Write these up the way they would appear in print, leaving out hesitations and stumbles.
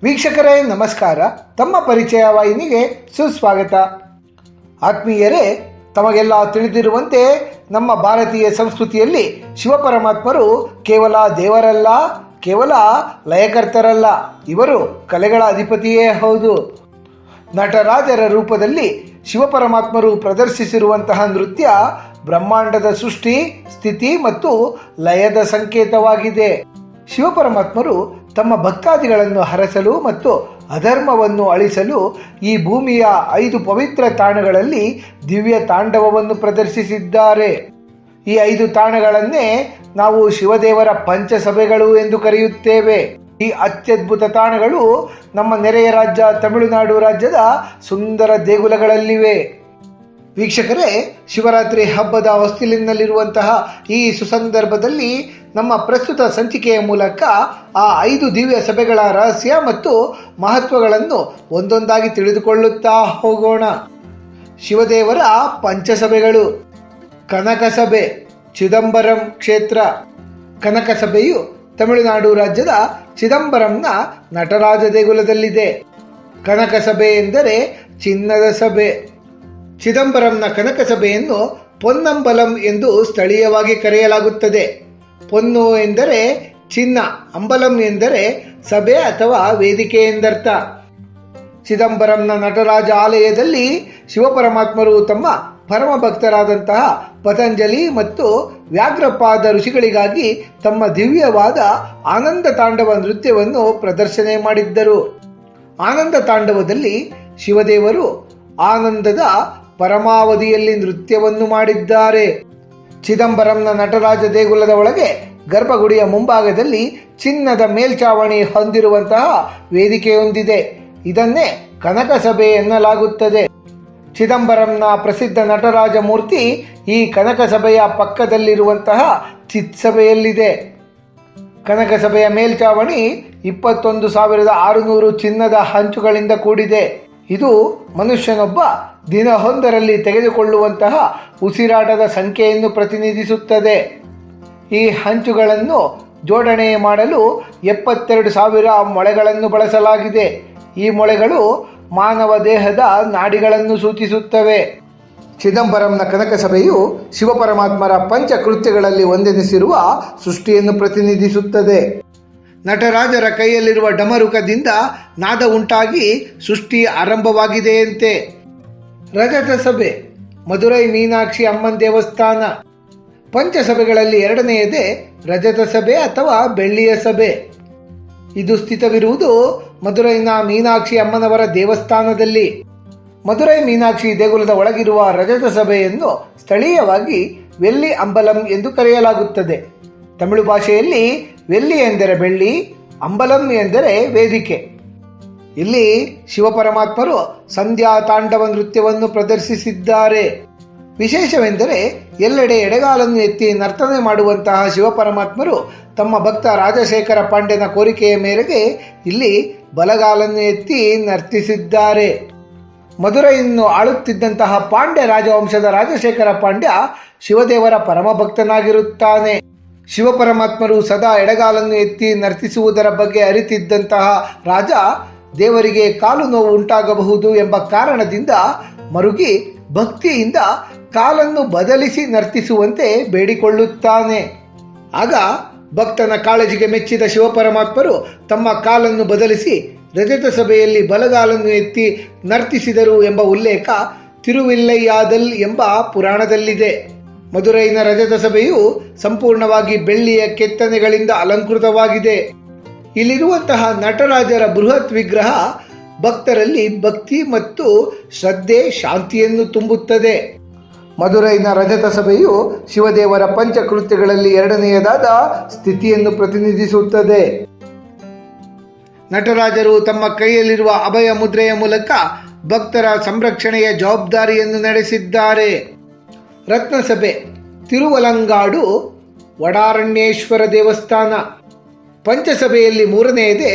ವೀಕ್ಷಕರೇ ನಮಸ್ಕಾರ. ತಮ್ಮ ಪರಿಚಯ ವಾಹಿನಿಗೆ ಸುಸ್ವಾಗತ. ಆತ್ಮೀಯರೇ, ತಮಗೆಲ್ಲ ತಿಳಿದಿರುವಂತೆ ನಮ್ಮ ಭಾರತೀಯ ಸಂಸ್ಕೃತಿಯಲ್ಲಿ ಶಿವಪರಮಾತ್ಮರು ಕೇವಲ ದೇವರಲ್ಲ, ಕೇವಲ ಲಯಕರ್ತರಲ್ಲ, ಇವರು ಕಲೆಗಳ ಅಧಿಪತಿಯೇ ಹೌದು. ನಟರಾಜರ ರೂಪದಲ್ಲಿ ಶಿವಪರಮಾತ್ಮರು ಪ್ರದರ್ಶಿಸಿರುವಂತಹ ನೃತ್ಯ ಬ್ರಹ್ಮಾಂಡದ ಸೃಷ್ಟಿ, ಸ್ಥಿತಿ ಮತ್ತು ಲಯದ ಸಂಕೇತವಾಗಿದೆ. ಶಿವಪರಮಾತ್ಮರು ತಮ್ಮ ಭಕ್ತಾದಿಗಳನ್ನು ಹರಸಲು ಮತ್ತು ಅಧರ್ಮವನ್ನು ಅಳಿಸಲು ಈ ಭೂಮಿಯ 5 ಪವಿತ್ರ ತಾಣಗಳಲ್ಲಿ ದಿವ್ಯ ತಾಂಡವವನ್ನು ಪ್ರದರ್ಶಿಸಿದ್ದಾರೆ. ಈ 5 ತಾಣಗಳನ್ನೇ ನಾವು ಶಿವದೇವರ ಪಂಚಸಭೆಗಳು ಎಂದು ಕರೆಯುತ್ತೇವೆ. ಈ ಅತ್ಯದ್ಭುತ ತಾಣಗಳು ನಮ್ಮ ನೆರೆಯ ರಾಜ್ಯ ತಮಿಳುನಾಡು ರಾಜ್ಯದ ಸುಂದರ ದೇಗುಲಗಳಲ್ಲಿವೆ. ವೀಕ್ಷಕರೇ, ಶಿವರಾತ್ರಿ ಹಬ್ಬದ ಹೊಸ್ತಿಲಿನಲ್ಲಿರುವಂತಹ ಈ ಸುಸಂದರ್ಭದಲ್ಲಿ ನಮ್ಮ ಪ್ರಸ್ತುತ ಸಂಚಿಕೆಯ ಮೂಲಕ ಆ 5 ದಿವ್ಯ ಸಭೆಗಳ ರಹಸ್ಯ ಮತ್ತು ಮಹತ್ವಗಳನ್ನು ಒಂದೊಂದಾಗಿ ತಿಳಿದುಕೊಳ್ಳುತ್ತಾ ಹೋಗೋಣ. ಶಿವದೇವರ ಪಂಚಸಭೆಗಳು. ಕನಕಸಭೆ, ಚಿದಂಬರಂ ಕ್ಷೇತ್ರ. ಕನಕಸಭೆಯು ತಮಿಳುನಾಡು ರಾಜ್ಯದ ಚಿದಂಬರಂನ ನಟರಾಜ ದೇಗುಲದಲ್ಲಿದೆ. ಕನಕಸಭೆ ಎಂದರೆ ಚಿನ್ನದ ಸಭೆ. ಚಿದಂಬರಂನ ಕನಕಸಭೆಯನ್ನು ಪೊನ್ನಂಬಲಂ ಎಂದು ಸ್ಥಳೀಯವಾಗಿ ಕರೆಯಲಾಗುತ್ತದೆ. ಪೊನ್ನು ಎಂದರೆ ಚಿನ್ನ, ಅಂಬಲಂ ಎಂದರೆ ಸಭೆ ಅಥವಾ ವೇದಿಕೆ ಎಂದರ್ಥ. ಚಿದಂಬರಂನ ನಟರಾಜ ಆಲಯದಲ್ಲಿ ಶಿವಪರಮಾತ್ಮರು ತಮ್ಮ ಪರಮ ಭಕ್ತರಾದಂತಹ ಪತಂಜಲಿ ಮತ್ತು ವ್ಯಾಘ್ರಪಾದ ಋಷಿಗಳಿಗಾಗಿ ತಮ್ಮ ದಿವ್ಯವಾದ ಆನಂದ ತಾಂಡವ ನೃತ್ಯವನ್ನು ಪ್ರದರ್ಶನ ಮಾಡಿದ್ದರು. ಆನಂದ ತಾಂಡವದಲ್ಲಿ ಶಿವದೇವರು ಆನಂದದ ಪರಮಾವಧಿಯಲ್ಲಿ ನೃತ್ಯವನ್ನು ಮಾಡಿದ್ದಾರೆ. ಚಿದಂಬರಂನ ನಟರಾಜ ದೇಗುಲದ ಒಳಗೆ ಗರ್ಭಗುಡಿಯ ಮುಂಭಾಗದಲ್ಲಿ ಚಿನ್ನದ ಮೇಲ್ಛಾವಣಿ ಹೊಂದಿರುವಂತಹ ವೇದಿಕೆಯೊಂದಿದೆ. ಇದನ್ನೇ ಕನಕಸಭೆ ಎನ್ನಲಾಗುತ್ತದೆ. ಚಿದಂಬರಂನ ಪ್ರಸಿದ್ಧ ನಟರಾಜ ಮೂರ್ತಿ ಈ ಕನಕಸಭೆಯ ಪಕ್ಕದಲ್ಲಿರುವಂತಹ ಚಿತ್ಸಭೆಯಲ್ಲಿದೆ. ಕನಕಸಭೆಯ ಮೇಲ್ಛಾವಣಿ 21,600 ಚಿನ್ನದ ಹಂಚುಗಳಿಂದ ಕೂಡಿದೆ. ಇದು ಮನುಷ್ಯನೊಬ್ಬ ದಿನವೊಂದರಲ್ಲಿ ತೆಗೆದುಕೊಳ್ಳುವಂತಹ ಉಸಿರಾಟದ ಸಂಖ್ಯೆಯನ್ನು ಪ್ರತಿನಿಧಿಸುತ್ತದೆ. ಈ ಹಂಚುಗಳನ್ನು ಜೋಡಣೆ ಮಾಡಲು 72,000 ಮೊಳೆಗಳನ್ನು ಬಳಸಲಾಗಿದೆ. ಈ ಮೊಳೆಗಳು ಮಾನವ ದೇಹದ ನಾಡಿಗಳನ್ನು ಸೂಚಿಸುತ್ತವೆ. ಚಿದಂಬರಂನ ಕನಕಸಭೆಯು ಶಿವಪರಮಾತ್ಮರ ಪಂಚಕೃತ್ಯಗಳಲ್ಲಿ ಒಂದೆನಿಸಿರುವ ಸೃಷ್ಟಿಯನ್ನು ಪ್ರತಿನಿಧಿಸುತ್ತದೆ. ನಟರಾಜರ ಕೈಯಲ್ಲಿರುವ ಡಮರುಕದಿಂದ ನಾದ ಉಂಟಾಗಿ ಸೃಷ್ಟಿ ಆರಂಭವಾಗಿದೆಯಂತೆ. ರಜತ ಸಭೆ, ಮಧುರೈ ಮೀನಾಕ್ಷಿ ಅಮ್ಮನ್ ದೇವಸ್ಥಾನ. ಪಂಚಸಭೆಗಳಲ್ಲಿ ಎರಡನೆಯದೇ ರಜತ ಸಭೆ ಅಥವಾ ಬೆಳ್ಳಿಯ ಸಭೆ. ಇದು ಸ್ಥಿತವಿರುವುದು ಮಧುರೈನ ಮೀನಾಕ್ಷಿ ಅಮ್ಮನವರ ದೇವಸ್ಥಾನದಲ್ಲಿ. ಮಧುರೈ ಮೀನಾಕ್ಷಿ ದೇಗುಲದ ಒಳಗಿರುವ ರಜತ ಸಭೆಯನ್ನು ಸ್ಥಳೀಯವಾಗಿ ವೆಲ್ಲಿ ಅಂಬಲಂ ಎಂದು ಕರೆಯಲಾಗುತ್ತದೆ. ತಮಿಳು ಭಾಷೆಯಲ್ಲಿ ವೆಲ್ಲಿ ಎಂದರೆ ಬೆಳ್ಳಿ, ಅಂಬಲಂ ಎಂದರೆ ವೇದಿಕೆ. ಇಲ್ಲಿ ಶಿವಪರಮಾತ್ಮರು ಸಂಧ್ಯಾ ತಾಂಡವ ನೃತ್ಯವನ್ನು ಪ್ರದರ್ಶಿಸಿದ್ದಾರೆ. ವಿಶೇಷವೆಂದರೆ ಎಲ್ಲೆಡೆ ಎಡಗಾಲನ್ನು ಎತ್ತಿ ನರ್ತನೆ ಮಾಡುವಂತಹ ಶಿವಪರಮಾತ್ಮರು ತಮ್ಮ ಭಕ್ತ ರಾಜಶೇಖರ ಪಾಂಡ್ಯನ ಕೋರಿಕೆಯ ಮೇರೆಗೆ ಇಲ್ಲಿ ಬಲಗಾಲನ್ನು ಎತ್ತಿ ನರ್ತಿಸಿದ್ದಾರೆ. ಮಧುರೈಯನ್ನು ಆಳುತ್ತಿದ್ದಂತಹ ಪಾಂಡ್ಯ ರಾಜವಂಶದ ರಾಜಶೇಖರ ಪಾಂಡ್ಯ ಶಿವದೇವರ ಪರಮ ಭಕ್ತನಾಗಿರುತ್ತಾನೆ. ಶಿವಪರಮಾತ್ಮರು ಸದಾ ಎಡಗಾಲನ್ನು ಎತ್ತಿ ನರ್ತಿಸುವುದರ ಬಗ್ಗೆ ಅರಿತಿದ್ದಂತಹ ರಾಜ ದೇವರಿಗೆ ಕಾಲು ನೋವು ಉಂಟಾಗಬಹುದು ಎಂಬ ಕಾರಣದಿಂದ ಮರುಗಿ ಭಕ್ತಿಯಿಂದ ಕಾಲನ್ನು ಬದಲಿಸಿ ನರ್ತಿಸುವಂತೆ ಬೇಡಿಕೊಳ್ಳುತ್ತಾನೆ. ಆಗ ಭಕ್ತನ ಕಾಳಜಿಗೆ ಮೆಚ್ಚಿದ ಶಿವಪರಮಾತ್ಮರು ತಮ್ಮ ಕಾಲನ್ನು ಬದಲಿಸಿ ರಜತ ಸಭೆಯಲ್ಲಿ ಬಲಗಾಲನ್ನು ಎತ್ತಿ ನರ್ತಿಸಿದರು ಎಂಬ ಉಲ್ಲೇಖ ತಿರುವಿಲ್ಲೈಯಾದಲ್ ಎಂಬ ಪುರಾಣದಲ್ಲಿದೆ. ಮಧುರೈನ ರಜತ ಸಭೆಯು ಸಂಪೂರ್ಣವಾಗಿ ಬೆಳ್ಳಿಯ ಕೆತ್ತನೆಗಳಿಂದ ಅಲಂಕೃತವಾಗಿದೆ. ಇಲ್ಲಿರುವಂತಹ ನಟರಾಜರ ಬೃಹತ್ ವಿಗ್ರಹ ಭಕ್ತರಲ್ಲಿ ಭಕ್ತಿ ಮತ್ತು ಶ್ರದ್ಧೆ, ಶಾಂತಿಯನ್ನು ತುಂಬುತ್ತದೆ. ಮಧುರೈನ ರಜತ ಸಭೆಯು ಶಿವದೇವರ ಪಂಚಕೃತ್ಯಗಳಲ್ಲಿ ಎರಡನೆಯದಾದ ಸ್ಥಿತಿಯನ್ನು ಪ್ರತಿನಿಧಿಸುತ್ತದೆ. ನಟರಾಜರು ತಮ್ಮ ಕೈಯಲ್ಲಿರುವ ಅಭಯ ಮುದ್ರೆಯ ಮೂಲಕ ಭಕ್ತರ ಸಂರಕ್ಷಣೆಯ ಜವಾಬ್ದಾರಿಯನ್ನು ನಡೆಸಿದ್ದಾರೆ. ರತ್ನಸಭೆ, ತಿರುವಲಂಗಾಡು ವಡಾರಣ್ಯೇಶ್ವರ ದೇವಸ್ಥಾನ. ಪಂಚಸಭೆಯಲ್ಲಿ ಮೂರನೆಯದೇ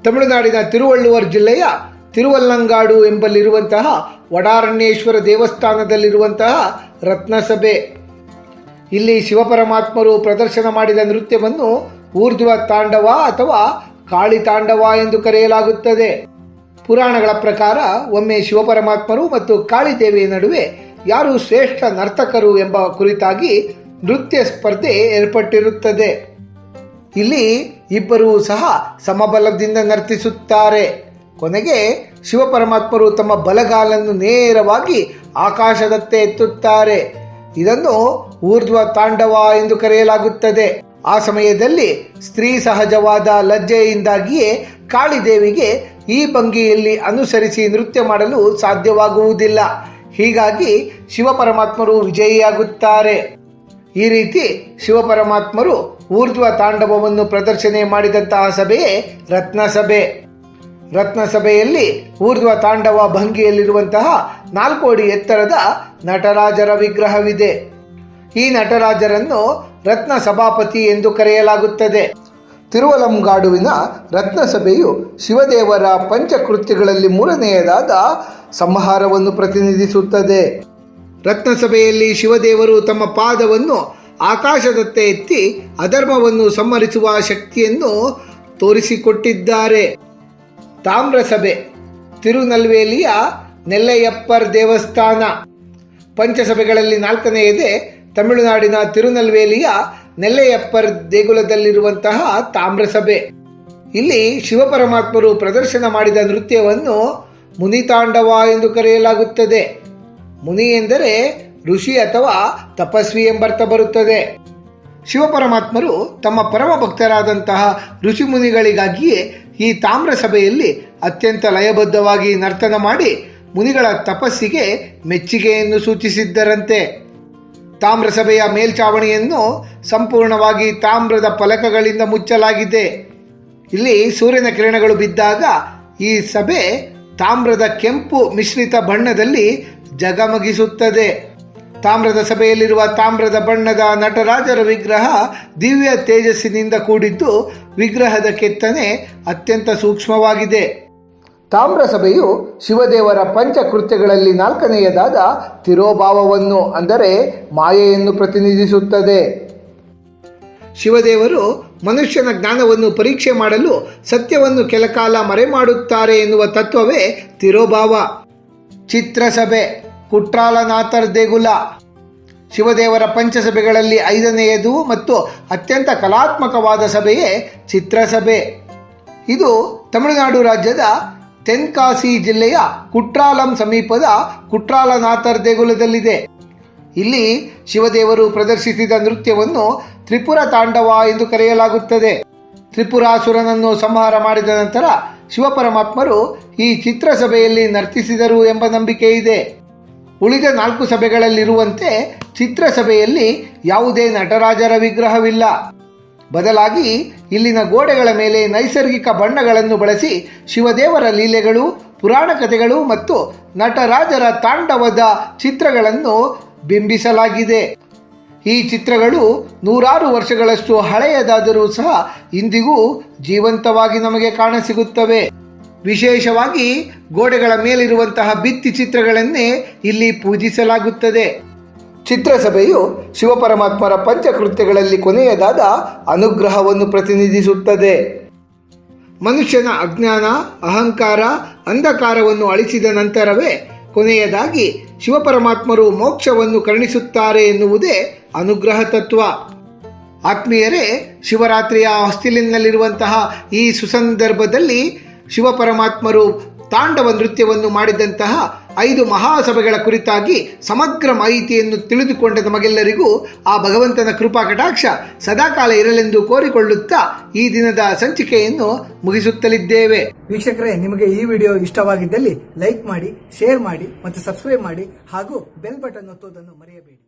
ತಮಿಳುನಾಡಿನ ತಿರುವಳ್ಳುವರ್ ಜಿಲ್ಲೆಯ ತಿರುವಲ್ಲಂಗಾಡು ಎಂಬಲ್ಲಿರುವಂತಹ ವಡಾರಣ್ಯೇಶ್ವರ ದೇವಸ್ಥಾನದಲ್ಲಿರುವಂತಹ ರತ್ನಸಭೆ. ಇಲ್ಲಿ ಶಿವಪರಮಾತ್ಮರು ಪ್ರದರ್ಶನ ಮಾಡಿದ ನೃತ್ಯವನ್ನು ಊರ್ಧ್ವ ತಾಂಡವ ಅಥವಾ ಕಾಳಿತಾಂಡವ ಎಂದು ಕರೆಯಲಾಗುತ್ತದೆ. ಪುರಾಣಗಳ ಪ್ರಕಾರ ಒಮ್ಮೆ ಶಿವಪರಮಾತ್ಮರು ಮತ್ತು ಕಾಳಿದೇವಿಯ ನಡುವೆ ಯಾರು ಶ್ರೇಷ್ಠ ನರ್ತಕರು ಎಂಬ ಕುರಿತಾಗಿ ನೃತ್ಯ ಸ್ಪರ್ಧೆ ಏರ್ಪಟ್ಟಿರುತ್ತದೆ. ಇಲ್ಲಿ ಇಬ್ಬರೂ ಸಹ ಸಮಬಲದಿಂದ ನರ್ತಿಸುತ್ತಾರೆ. ಕೊನೆಗೆ ಶಿವಪರಮಾತ್ಮರು ತಮ್ಮ ಬಲಗಾಲನ್ನು ನೇರವಾಗಿ ಆಕಾಶದತ್ತ ಎತ್ತುತ್ತಾರೆ. ಇದನ್ನು ಊರ್ಧ್ವ ತಾಂಡವ ಎಂದು ಕರೆಯಲಾಗುತ್ತದೆ. ಆ ಸಮಯದಲ್ಲಿ ಸ್ತ್ರೀ ಸಹಜವಾದ ಲಜ್ಜೆಯಿಂದಾಗಿಯೇ ಕಾಳಿದೇವಿಗೆ ಈ ಭಂಗಿಯಲ್ಲಿ ಅನುಸರಿಸಿ ನೃತ್ಯ ಮಾಡಲು ಸಾಧ್ಯವಾಗುವುದಿಲ್ಲ. ಹೀಗಾಗಿ ಶಿವಪರಮಾತ್ಮರು ವಿಜಯಿಯಾಗುತ್ತಾರೆ. ಈ ರೀತಿ ಶಿವಪರಮಾತ್ಮರು ಊರ್ಧ್ವ ತಾಂಡವವನ್ನು ಪ್ರದರ್ಶನೆ ಮಾಡಿದಂತಹ ಸಭೆಯೇ ರತ್ನಸಭೆ. ರತ್ನಸಭೆಯಲ್ಲಿ ಊರ್ಧ್ವ ತಾಂಡವ ಭಂಗಿಯಲ್ಲಿರುವಂತಹ 4 ಅಡಿ ಎತ್ತರದ ನಟರಾಜರ ವಿಗ್ರಹವಿದೆ. ಈ ನಟರಾಜರನ್ನು ರತ್ನ ಸಭಾಪತಿ ಎಂದು ಕರೆಯಲಾಗುತ್ತದೆ. ತಿರುವಲಂಗಾಡುವಿನ ರತ್ನಸಭೆಯು ಶಿವದೇವರ ಪಂಚಕೃತ್ಯಗಳಲ್ಲಿ 3ನೆಯದಾದ ಸಂಹಾರವನ್ನು ಪ್ರತಿನಿಧಿಸುತ್ತದೆ. ರತ್ನಸಭೆಯಲ್ಲಿ ಶಿವದೇವರು ತಮ್ಮ ಪಾದವನ್ನು ಆಕಾಶದತ್ತ ಎತ್ತಿ ಅಧರ್ಮವನ್ನು ಸಂಹರಿಸುವ ಶಕ್ತಿಯನ್ನು ತೋರಿಸಿಕೊಟ್ಟಿದ್ದಾರೆ. ತಾಮ್ರಸಭೆ ತಿರುನಲ್ವೇಲಿಯ ನೆಲ್ಲೆಯಪ್ಪರ್ ದೇವಸ್ಥಾನ. ಪಂಚಸಭೆಗಳಲ್ಲಿ 4ನೆಯದೇ ತಮಿಳುನಾಡಿನ ತಿರುನಲ್ವೇಲಿಯ ನೆಲ್ಲೆಯಪ್ಪರ್ ದೇಗುಲದಲ್ಲಿರುವಂತಹ ತಾಮ್ರಸಭೆ. ಇಲ್ಲಿ ಶಿವಪರಮಾತ್ಮರು ಪ್ರದರ್ಶನ ಮಾಡಿದ ನೃತ್ಯವನ್ನು ಮುನಿತಾಂಡವ ಎಂದು ಕರೆಯಲಾಗುತ್ತದೆ. ಮುನಿ ಎಂದರೆ ಋಷಿ ಅಥವಾ ತಪಸ್ವಿ ಎಂಬರ್ಥ ಬರುತ್ತದೆ. ಶಿವಪರಮಾತ್ಮರು ತಮ್ಮ ಪರಮ ಭಕ್ತರಾದಂತಹ ಋಷಿ ಮುನಿಗಳಿಗಾಗಿಯೇ ಈ ತಾಮ್ರ ಸಭೆಯಲ್ಲಿ ಅತ್ಯಂತ ಲಯಬದ್ಧವಾಗಿ ನರ್ತನ ಮಾಡಿ ಮುನಿಗಳ ತಪಸ್ಸಿಗೆ ಮೆಚ್ಚುಗೆಯನ್ನು ಸೂಚಿಸಿದ್ದರಂತೆ. ತಾಮ್ರ ಸಭೆಯ ಮೇಲ್ಚಾವಣಿಯನ್ನು ಸಂಪೂರ್ಣವಾಗಿ ತಾಮ್ರದ ಫಲಕಗಳಿಂದ ಮುಚ್ಚಲಾಗಿದೆ. ಇಲ್ಲಿ ಸೂರ್ಯನ ಕಿರಣಗಳು ಬಿದ್ದಾಗ ಈ ಸಭೆ ತಾಮ್ರದ ಕೆಂಪು ಮಿಶ್ರಿತ ಬಣ್ಣದಲ್ಲಿ ಜಗಮಗಿಸುತ್ತದೆ. ತಾಮ್ರದ ಸಭೆಯಲ್ಲಿರುವ ತಾಮ್ರದ ಬಣ್ಣದ ನಟರಾಜರ ವಿಗ್ರಹ ದಿವ್ಯ ತೇಜಸ್ಸಿನಿಂದ ಕೂಡಿದ್ದು ವಿಗ್ರಹದ ಕೆತ್ತನೆ ಅತ್ಯಂತ ಸೂಕ್ಷ್ಮವಾಗಿದೆ. ತಾಮ್ರ ಸಭೆಯು ಶಿವದೇವರ ಪಂಚಕೃತ್ಯಗಳಲ್ಲಿ 4ನೆಯದಾದ ತಿರೋಭಾವವನ್ನು ಅಂದರೆ ಮಾಯೆಯನ್ನು ಪ್ರತಿನಿಧಿಸುತ್ತದೆ. ಶಿವದೇವರು ಮನುಷ್ಯನ ಜ್ಞಾನವನ್ನು ಪರೀಕ್ಷೆ ಮಾಡಲು ಸತ್ಯವನ್ನು ಕೆಲಕಾಲ ಮರೆಮಾಡುತ್ತಾರೆ ಎನ್ನುವ ತತ್ವವೇ ತಿರೋಭಾವ. ಚಿತ್ರಸಭೆ ಕುಟ್ರಾಲನಾಥರ್ ದೇಗುಲ. ಶಿವದೇವರ ಪಂಚಸಭೆಗಳಲ್ಲಿ 5ನೆಯದು ಮತ್ತು ಅತ್ಯಂತ ಕಲಾತ್ಮಕವಾದ ಸಭೆಯೇ ಚಿತ್ರಸಭೆ. ಇದು ತಮಿಳುನಾಡು ರಾಜ್ಯದ ತೆನ್ಕಾಸಿ ಜಿಲ್ಲೆಯ ಕುಟ್ರಾಲಂ ಸಮೀಪದ ಕುಟ್ರಾಲನಾಥರ್ ದೇಗುಲದಲ್ಲಿದೆ. ಇಲ್ಲಿ ಶಿವದೇವರು ಪ್ರದರ್ಶಿಸಿದ ನೃತ್ಯವನ್ನು ತ್ರಿಪುರ ತಾಂಡವ ಎಂದು ಕರೆಯಲಾಗುತ್ತದೆ. ತ್ರಿಪುರಾಸುರನನ್ನು ಸಂಹಾರ ಮಾಡಿದ ನಂತರ ಶಿವಪರಮಾತ್ಮರು ಈ ಚಿತ್ರಸಭೆಯಲ್ಲಿ ನರ್ತಿಸಿದರು ಎಂಬ ನಂಬಿಕೆ ಇದೆ. ಉಳಿದ 4 ಸಭೆಗಳಲ್ಲಿರುವಂತೆ ಚಿತ್ರಸಭೆಯಲ್ಲಿ ಯಾವುದೇ ನಟರಾಜರ ವಿಗ್ರಹವಿಲ್ಲ. ಬದಲಾಗಿ ಇಲ್ಲಿನ ಗೋಡೆಗಳ ಮೇಲೆ ನೈಸರ್ಗಿಕ ಬಣ್ಣಗಳನ್ನು ಬಳಸಿ ಶಿವದೇವರ ಲೀಲೆಗಳು, ಪುರಾಣ ಕಥೆಗಳು ಮತ್ತು ನಟರಾಜರ ತಾಂಡವದ ಚಿತ್ರಗಳನ್ನು ಬಿಂಬಿಸಲಾಗಿದೆ. ಈ ಚಿತ್ರಗಳು 100 ವರ್ಷಗಳಷ್ಟು ಹಳೆಯದಾದರೂ ಸಹ ಇಂದಿಗೂ ಜೀವಂತವಾಗಿ ನಮಗೆ ಕಾಣಸಿಗುತ್ತವೆ. ವಿಶೇಷವಾಗಿ ಗೋಡೆಗಳ ಮೇಲಿರುವಂತಹ ಭಿತ್ತಿ ಚಿತ್ರಗಳನ್ನೇ ಇಲ್ಲಿ ಪೂಜಿಸಲಾಗುತ್ತದೆ. ಚಿತ್ರಸಭೆಯು ಶಿವಪರಮಾತ್ಮರ ಪಂಚಕೃತ್ಯಗಳಲ್ಲಿ ಕೊನೆಯದಾದ ಅನುಗ್ರಹವನ್ನು ಪ್ರತಿನಿಧಿಸುತ್ತದೆ. ಮನುಷ್ಯನ ಅಜ್ಞಾನ, ಅಹಂಕಾರ, ಅಂಧಕಾರವನ್ನು ಅಳಿಸಿದ ನಂತರವೇ ಕೊನೆಯದಾಗಿ ಶಿವಪರಮಾತ್ಮರು ಮೋಕ್ಷವನ್ನು ಕರುಣಿಸುತ್ತಾರೆ ಎನ್ನುವುದೇ ಅನುಗ್ರಹ ತತ್ವ. ಆತ್ಮೀಯರೇ, ಶಿವರಾತ್ರಿಯ ಹೊಸ್ತಿಲಿನಲ್ಲಿರುವಂತಹ ಈ ಸುಸಂದರ್ಭದಲ್ಲಿ ಶಿವಪರಮಾತ್ಮರು ತಾಂಡವ ನೃತ್ಯವನ್ನು ಮಾಡಿದಂತಹ 5 ಮಹಾಸಭೆಗಳ ಕುರಿತಾಗಿ ಸಮಗ್ರ ಮಾಹಿತಿಯನ್ನು ತಿಳಿದುಕೊಂಡ ನಮಗೆಲ್ಲರಿಗೂ ಆ ಭಗವಂತನ ಕೃಪಾ ಕಟಾಕ್ಷ ಸದಾಕಾಲ ಇರಲೆಂದು ಕೋರಿಕೊಳ್ಳುತ್ತಾ ಈ ದಿನದ ಸಂಚಿಕೆಯನ್ನು ಮುಗಿಸುತ್ತಲಿದ್ದೇವೆ. ವೀಕ್ಷಕರೇ, ನಿಮಗೆ ಈ ವಿಡಿಯೋ ಇಷ್ಟವಾಗಿದ್ದಲ್ಲಿ ಲೈಕ್ ಮಾಡಿ, ಶೇರ್ ಮಾಡಿ ಮತ್ತು ಸಬ್ಸ್ಕ್ರೈಬ್ ಮಾಡಿ ಹಾಗೂ ಬೆಲ್ ಬಟನ್ ಒತ್ತುವುದನ್ನು ಮರೆಯಬೇಡಿ.